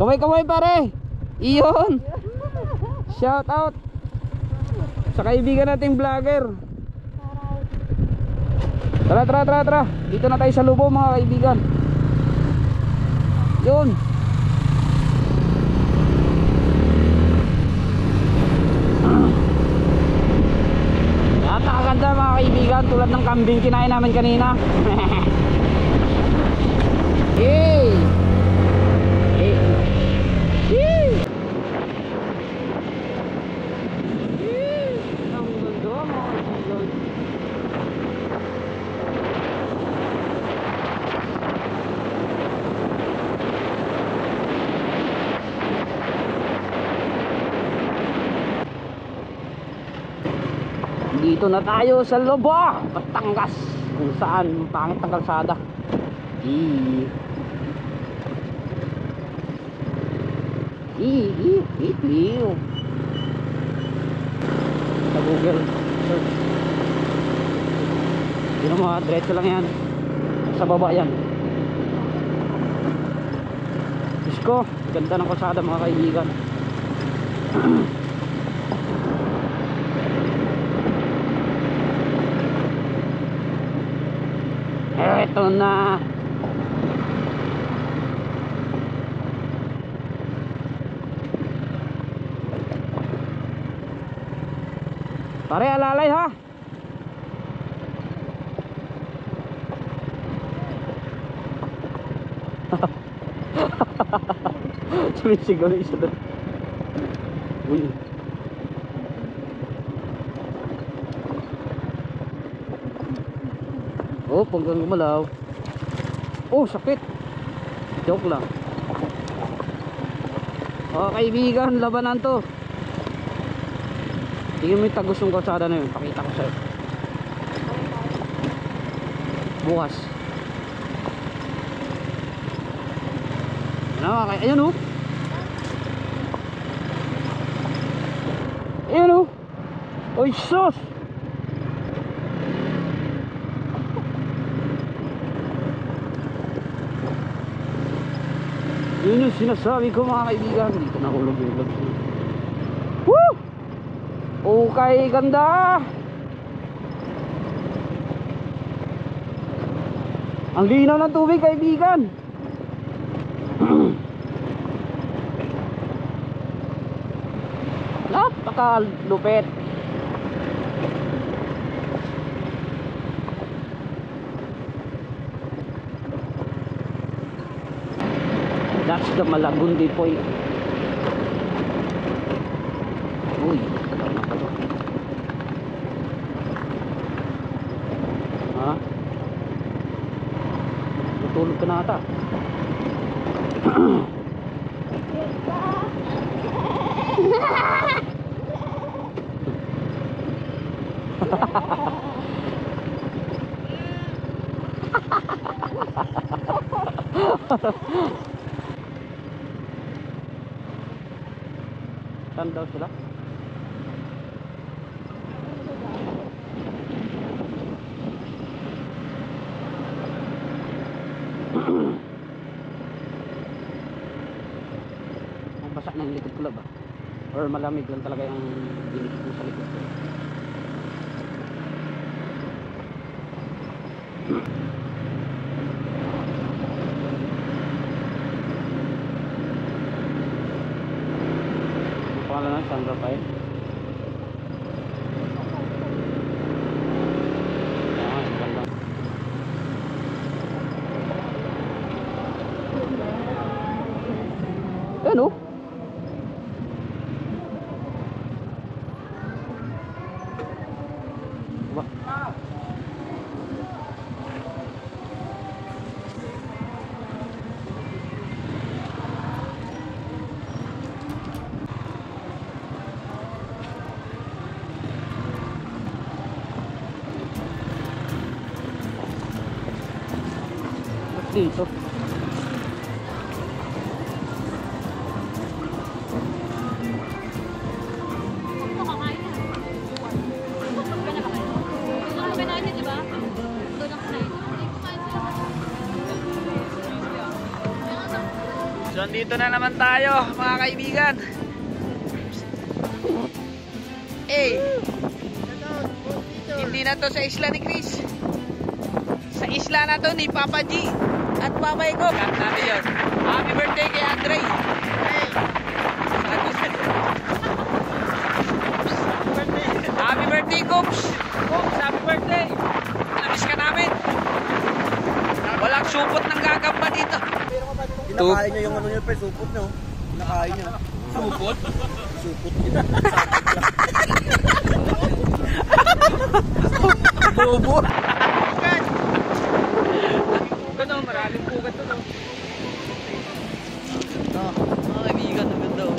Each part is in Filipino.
Kamay-kamay pare. Iyon. Shout out sa kaibigan nating vlogger. Tara. Dito na tayo sa Lubo mga kaibigan. Yun. Napakaganda mga kaibigan, tulad ng kambing kinain namin kanina. Hey! Hey! Hey! Ang ganda mga kaibigan. Dito na tayo sa Lubo, Batangas, kung saan pangit ang kalsada. Sa Google search. Yun mo, diretso lang yan. Sa baba yan. Diyos ko, ganda ng kalsada mga kaibigan. Eto na. Pare, alalay ha. Sumisigaw na isa doon. Uy. Oh, paggang gumalaw. Oh, sakit. Joke lang. Oh, kaibigan, labanan to. Tingnan mo yung tagos ng kalsada na yun. Pakita ko sa'yo bukas. Ayan o. Ayan o. Oy sus. Yun yung sinasabi ko mga kaibigan. Dito nahulog yung vlog. Woo! Okay, ganda. Ang linaw ng tubig kaibigan. Napakalupit. That's the Malagundi Point. Uy, ha? Tutulog ka na ata. Saan daw sila? Ang basa ng likod ko ba? Or malamig lang talaga yung dinikit mo sa likod ko. Pangalan ng San Rafael. Ano? Dito. Diyan Nandito na naman tayo mga kaibigan. Hindi na to sa isla ni Chris. Sa isla na to ni Papa G at Papa Eko. Cut natin yun. Happy birthday kay Andre. Happy birthday, Coops. Coops, happy birthday. Namiss ka namin. Walang supot ng gagamba dito. Nakain nyo yung ano nyo, pre, supot nyo. Nakain nyo. Supot? Supot. Bobo. Pugat o, maraming pugat to. Mga kaibigan, ang ganda o.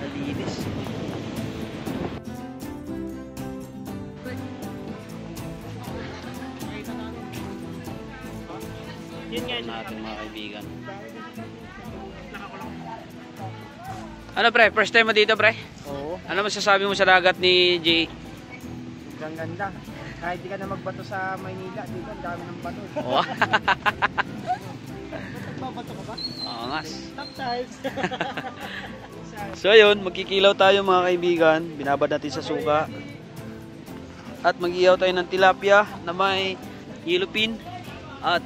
Nalinis. Yun nga natin mga kaibigan. Ano pre, first time mo dito pre? Oo. Ano masasabi mo sa dagat ni Jay? Ang ganda. Kahit di ka na magbato sa Maynila, dito ang dami ng bato. Oo. Magbabato ka ba? Oo nga. Top size. So ayun, magkikilaw tayo mga kaibigan. Binabad natin sa suka. At mag-ihaw tayo ng tilapia na may yellow pin. At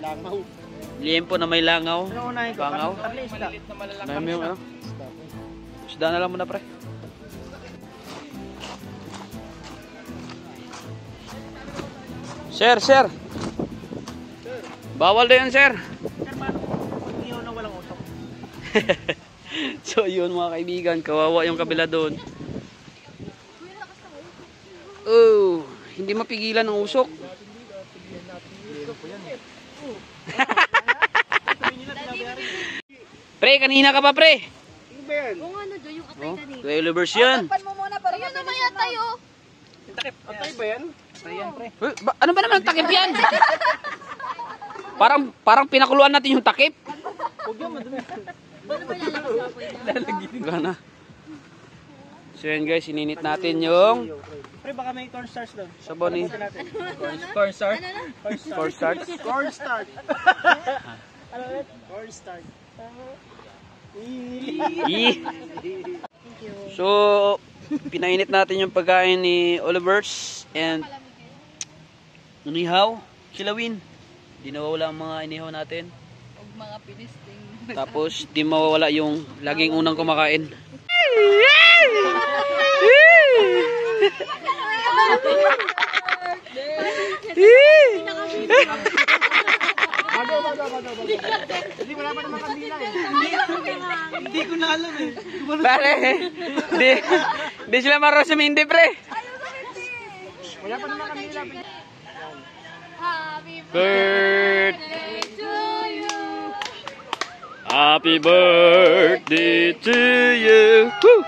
Langaw. liempo na may langaw. Ano unahin ko? Langaw. Isda. Dami yung ano? Isda na lang muna pre. Sir, sir. Bawal na yan sir. Sir, paano pag ihaw na walang usok? So yun mga kaibigan, kawawa yung kabila doon. Oh, hindi mapigilan ang usok. Pre, kanina ka pa pre. Ano ba yan? Kung ano dyan, yung atay kanina. Trailers yan. Tapan mo muna para ayun naman yan tayo. Atay ba yan? Atay yan, pre. Ano ba naman takip yan? Parang pinakuluan natin yung takip. Huwag yan, madumi. Ano ba lalabas ako yun? Gana. So yan guys, ininit natin yung Pre, baka may cornstarch doon. sabon ni Cornstarch? Ano na? cornstarch. Cornstarch. Ano ulit? Cornstarch. So, pinainit natin yung pagkain ni Oliver's and inihaw, kilawin. Di nawawala ang mga inihaw natin. Huwag mga pinisting. Tapos, di mawawala yung laging unang kumakain. Hindi, wala pa naman kandila eh. Hindi ko na alam eh. Pare, di sila marunong sumindi pre. Wala pa naman kandila. Happy Birthday to you. Happy birthday to you. Woo!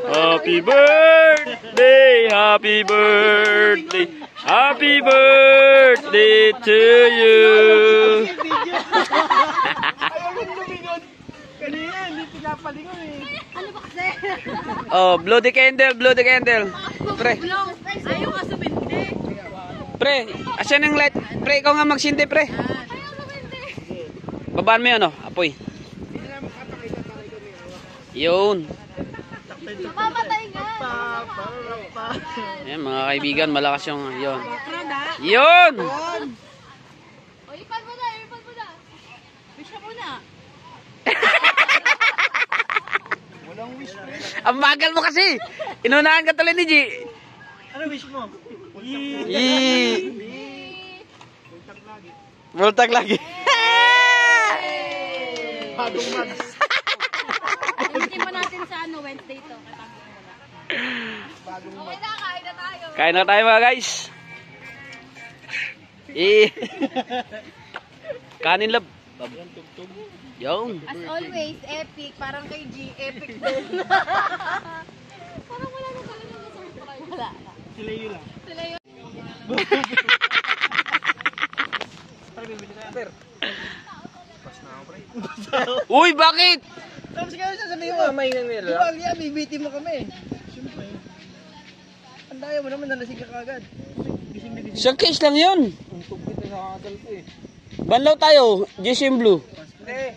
Happy birthday, happy birthday, happy birthday to you. Ayaw yung lumingon. Kanina, hindi pinapalingon eh. Ano ba kasi? Oh, blow the candle, blow the candle. Pre, Ayaw nga sumindi. pre, asan yung light? Pre, ikaw nga magsindi pre. Ayaw sumindi. Babaan mo yun, oh, apoy. Yun. Mamatay nga. Ayan, mga kaibigan, malakas yung, yun. Yun! O, ipan mo na, ipan mo na. Wish ka muna. Walang wish mo. Ang bagal mo kasi. Inunahan ka tuloy ni G. Ano wish mo? Bultag lagi. Bagong mags. Gamitin mo natin sa ano, Wednesday to. Bagong Okay na, kain na tayo. Kain na tayo mga guys. Kanin lab. Yun. As always, epic. Parang kay G, epic din. Parang wala na talaga na surprise. Wala na. Sila yun lang. Sila yun. Uy, bakit? Tapos kaya sasabihin mo, may nangyari. Di ba, Lia, bibiti mo kami. Siyempre. Ang daya mo naman, nalasing ka kagad. Isang case lang yun. Tuntog kita sa kadal ko eh. Banlaw tayo, GSM Blue. Hindi.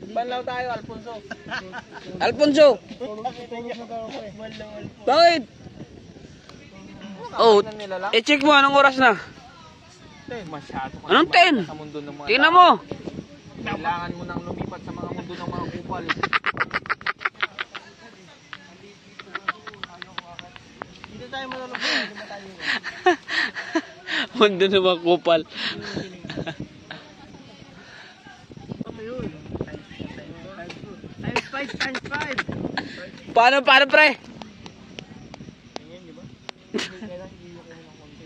Banlaw tayo, Alfonso. Alfonso, Tulog na tayo ko eh. bakit? Oh, Nila lang. i-check mo anong oras na. Masyado ka Anong naman 10? sa mundo ng mga Tingnan tao. mo. Kailangan mo nang lumipat sa mga mundo ng mga kupal. Hindi tayo malulubog. Hindi ba tayo? Mundo na mga kupal. Ano yun? Times 5, times 5. Paano pre? Ganyan, di ba? Kailangan iyo ko ng konti.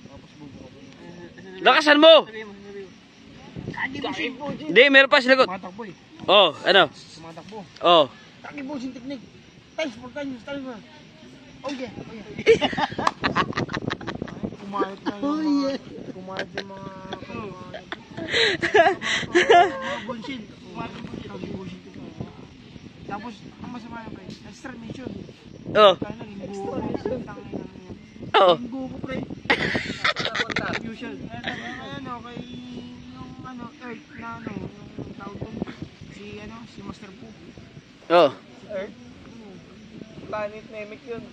Tapos bubuo ko. Lakasan mo. Kagi mo si Bojin. Hindi, meron pa sila. Tumatakbo eh. Oh, ano? Tumatakbo. Oh. Kagi Bojin technique. Times 4 times, times 1. Oh yeah, oh yeah. Kumayat na yung mga... Kumayat yung mga... Bullshit. Kumayat yung bullshit. Kagi Bojin technique. Tapos, ang masama yung pre, extra mission. Oh. Kaya naging buo. Tangin na yan. Oh. Naging buo ko pre. Usual. Ano, kay yung ano, Earth na ano, yung tawag doon. Si Master Po. Oh. Earth? Planet Namek yun.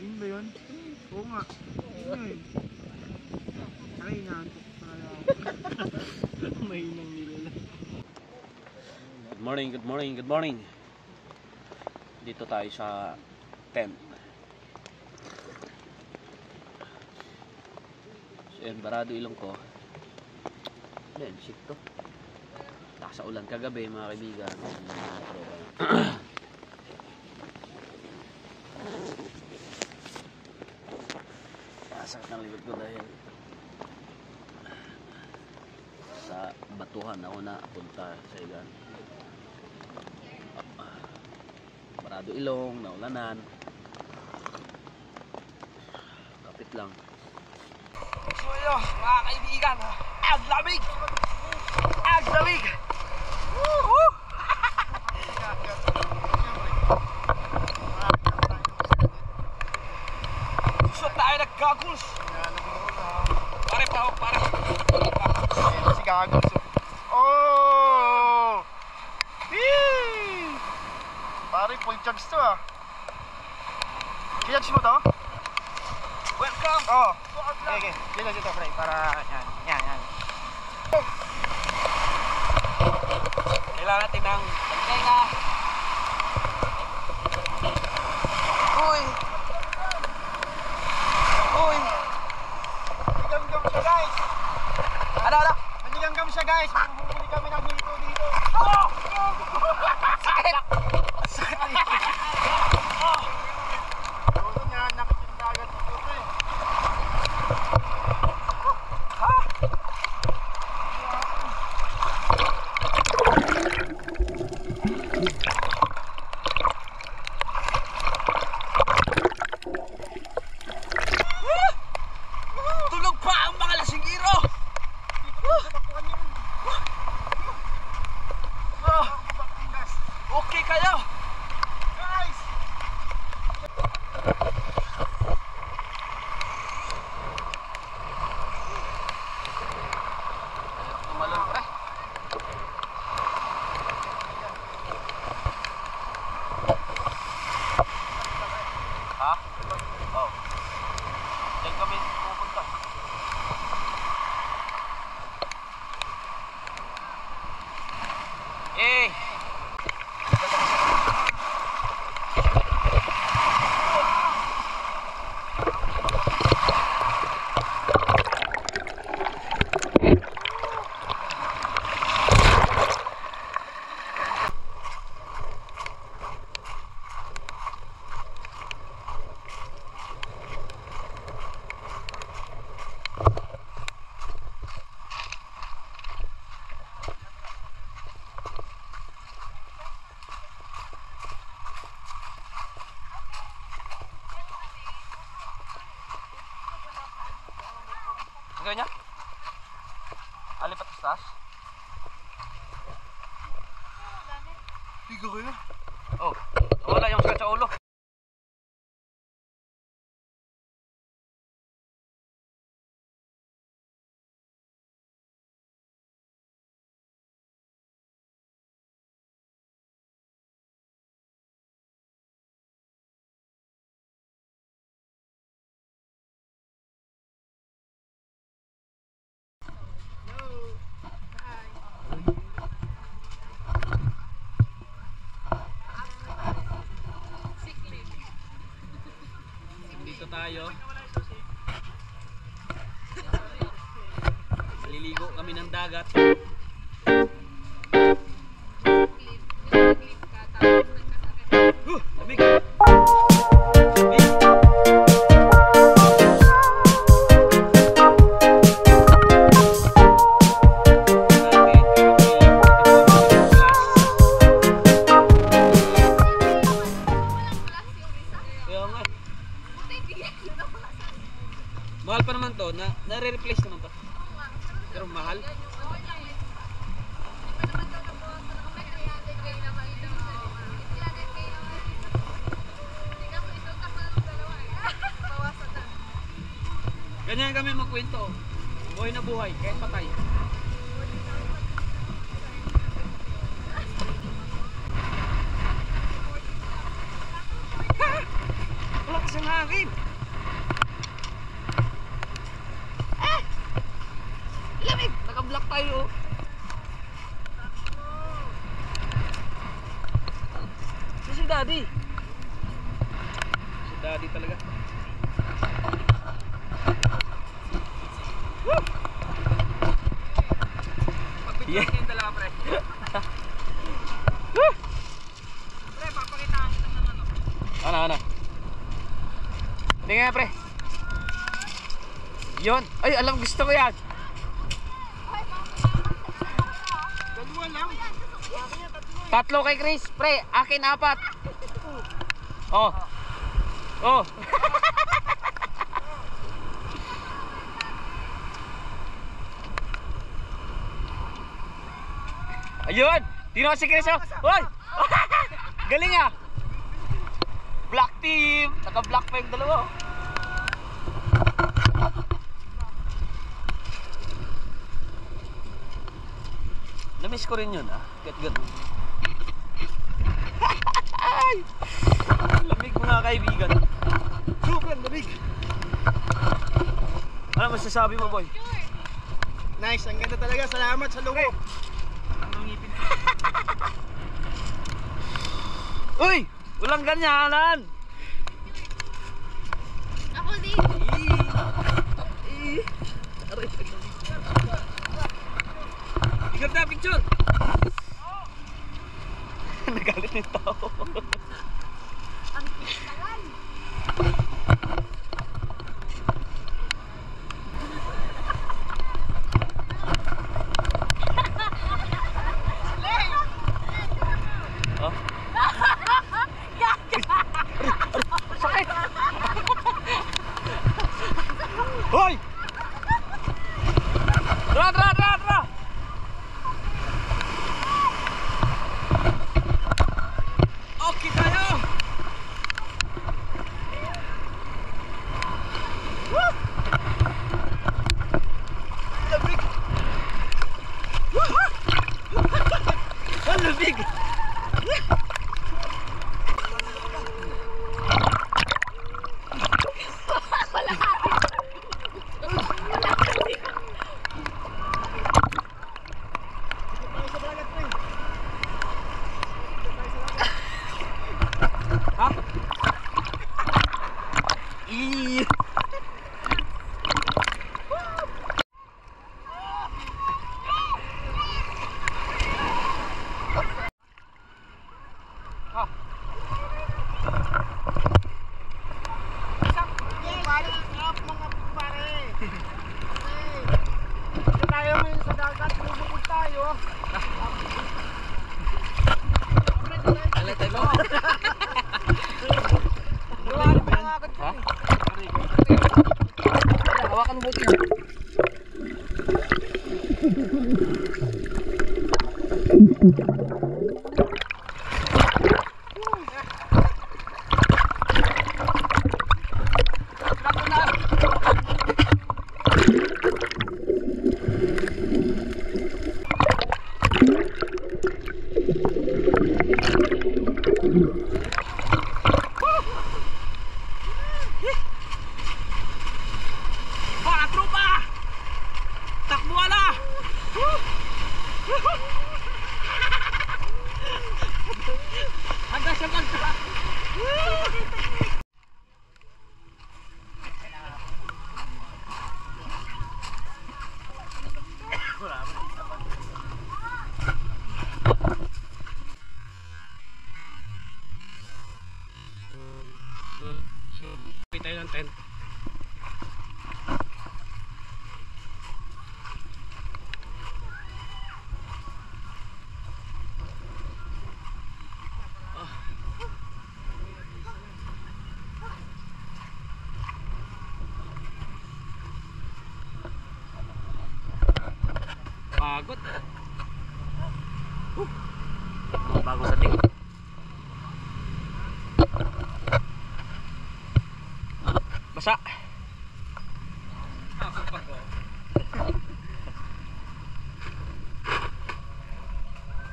Yun ba yun? Oo nga. Yun yun. Aray, inaantok pala. May nang nilala. Good morning. Dito tayo sa tent. So yun, barado ilong ko. Then, shit to. Sa ulan kagabi mga kaibigan. Sakit ng likod ko dahil sa batuhan ako na punta sa ilan. Barado ilong, naulanan. Kapit lang. So yun, mga kaibigan, ang lamig! Ang lamig! Woo! Susot tayo nag-goggles! Pare pa, pare! Si goggles. Oh! Whee! Pare, full charge to ah. Charge mo to? Welcome! Oh! Okay, dito, pre, para yan. Kailangan natin ng tenga. Uy! Nandiganggam siya, guys! Ano? Nandiganggam siya, guys! Mahuhuli kami ng hito dito. Oh! Sakit! Sakit! Doon niya, nakitindagan dito, pre. Tulog pa ang mga lasinggiro! Okay kayo! Guys! Tumalon pre! Ha? Oh. Diyan kami pupunta. Eh! Ganyan? Alipat sa taas? Tiga kayo? Oh, wala yung sakit sa ulo. tayo. Maliligo kami ng dagat. Lamig. Mahal pa naman to, nare-replace naman to. Pero mahal. Ganyan kami magkwento. Buhay na buhay, kahit patay. Lakas ng hangin. Lamig! Naka-block tayo. Si Daddy. Si Daddy talaga. Woo! Pag-video kayong dalawa, pre. Woo! Pre, papakitaan kita ng ano. Ano? Tingnan nga, pre. Yun. Ay, alam, gusto ko yan. Tatlo kay Chris, pre, akin 4. Oh. Oh. Ayun, tino si Chris. Hoy. Galing ah. Black team, naka-black pa yung dalawa. Namiss ko rin yun ah. Ganun. Lamig mga kaibigan. Sobrang lamig. Ano masasabi mo, boy? Nice, ang ganda talaga. Salamat sa lugo. Uy! Walang ganyanan! Ako din. Picture na, picture! Nagalit yung tao. Ang kisalan. Oh? Sakit! Hoy! Tara! Okay tayo! Woo! Lamig! Ang lamig! Ha? Eee! Ha? Tayo ngayon sa dagat, bubukod tayo. Alat tayo mo? Ha? Hawakan mo buti. Mga tropa! Takbo ala! Handa siya magka! Bagot. Bagong dating. Basa.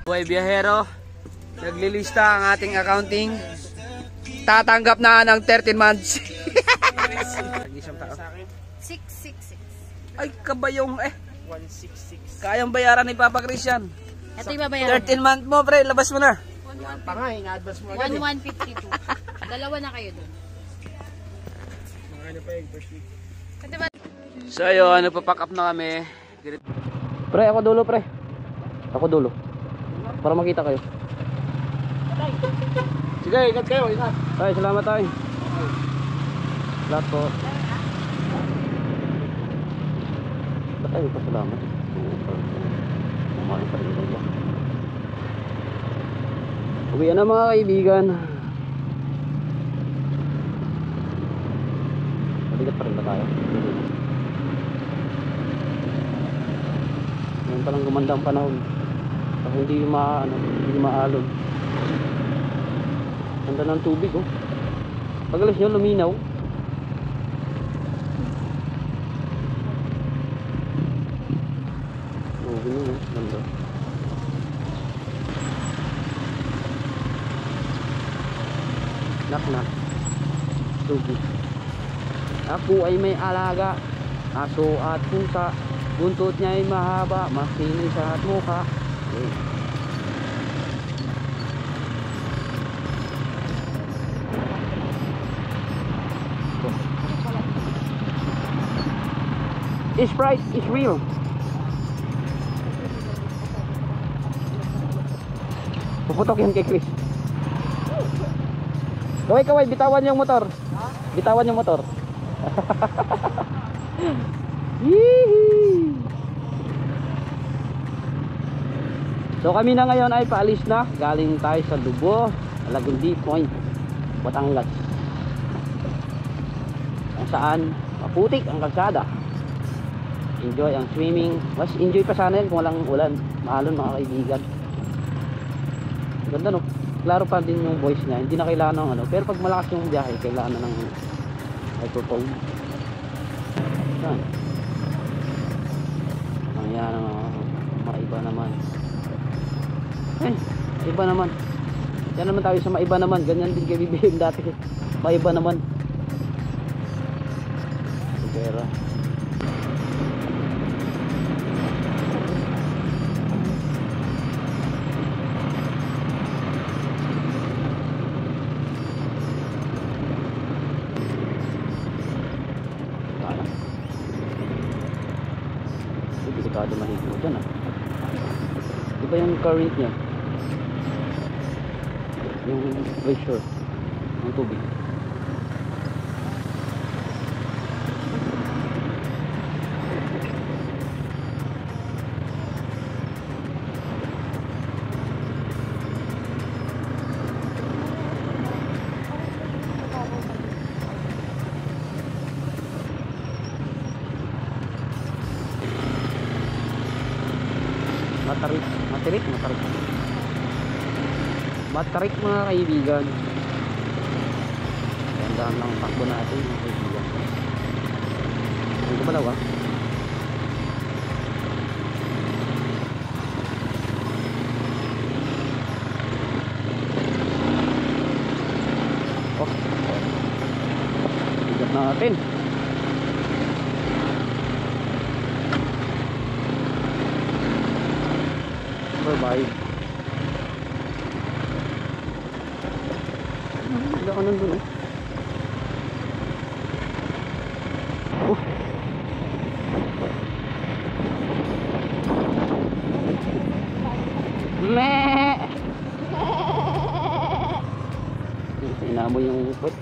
Buhay biyahero, naglilista ang ating accounting. Tatanggap na ng 13 months. Isang tao. 666. Ay, kabayong 166. Kayang bayaran ni Papa Christian. Ito yung babayaran. 13 month mo, pre, labas mo na. Pa nga, ina-advance mo agad. 1152. Dalawa na kayo dun. Mga ano pa yung first week. Ito ba? So ayun, nagpa-pack up na kami. Pre, ako dulo, pre. Ako dulo. Para makita kayo. Sige, ingat kayo, ingat. Ay, salamat tayo. Lahat po. Ba't tayo pa salamat? Kumain pa rin tayo. Uwi na mga kaibigan. Maligat pa rin ba tayo? Ngayon palang gumanda ang panahon. Kasi hindi maalon. Ganda ng tubig, oh. Pag alas nyo, luminaw. Oh, ganun, oh. Ganda. Nak. Tubig. Ako ay may alaga. Aso at pusa. Buntot niya ay mahaba. Masinis at mukha. Okay. This price is real. Puputok yan kay Chris. Kaway, bitawan yung motor. Bitawan yung motor. Yee! So kami na ngayon ay paalis na. Galing tayo sa Dubo, Lagundi Point, Batangas. Kung saan maputik ang kalsada. Enjoy ang swimming. Mas enjoy pa sana yun kung walang ulan. Maalon mga kaibigan. Ganda, no? Klaro pa din yung voice niya. Hindi na kailangan ng ano. Pero pag malakas yung biyahe, kailangan na ng microphone. Yan. Ang yan ang maiba naman. Iba naman. Yan naman tayo sa maiba naman. Ganyan din kay BBM dati. Maiba naman. Pera. Delikado maligo dyan, ah. Diba yung current niya? Yung pressure ng tubig. Matarik mga kaibigan. Gandaan lang ang takbo natin mga kaibigan. Ang gumalaw, ah. Oh, bigat natin. Survive. Hindi ako nandun, eh. Meh! Inamoy yung puwet.